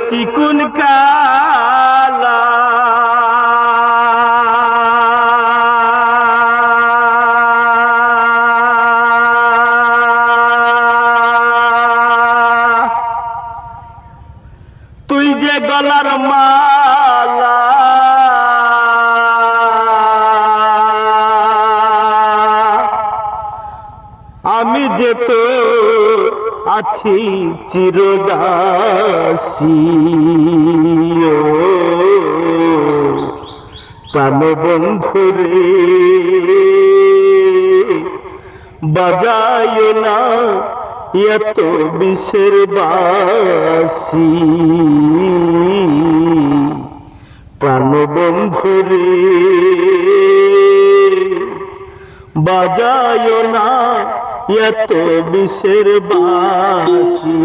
চিকুন কালা তুই যে গলার মালা আমি যে তো আছি চিরদাসী প্রাণ বন্ধুরে বাজায় না এত বিষের বাসি প্রাণ বন্ধুরে বাজায় না এত বিষের বাসি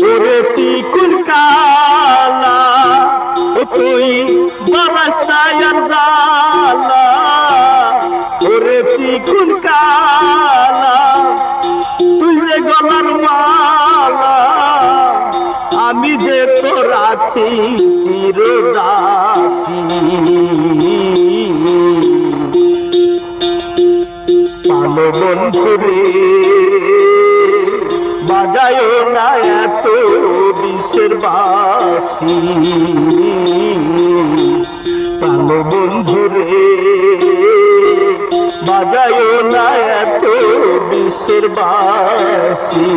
ওরে চিকুন কালা ও তুই বারাস্তায়ার জালা ওরে চিকুন কালা তুই যে গলার মালা আমি যে তোর আছি চিরদাসী প্রাণ বন্ধুরে বাজায় না এত বিষের বাসি প্রাণ বন্ধুরে বাজায় না এত বিষের বাসি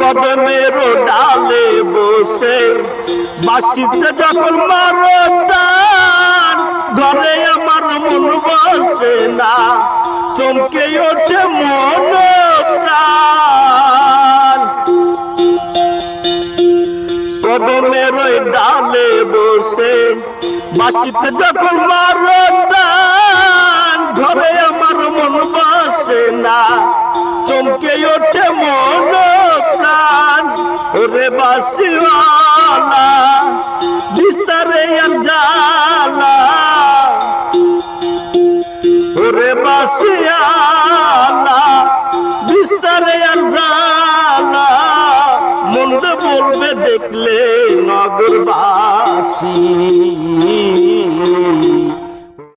কদমের ডালে বসে বাঁশিতে যখন মারো টান ঘরে আমার মন বসে না চমকে ওঠে মন প্রাণ কদমের ডালে বসে বাঁশিতে যখন মারো টান ঘরে আমার মন বসে না চমকে ওঠে মন প্রাণ ওরে বাঁশিওয়ালা বিস্তারে আর জালা ওরে বাঁশিওয়ালা বিস্তারে আর জালা মন্দ বলবে দেখলে নগরবাসী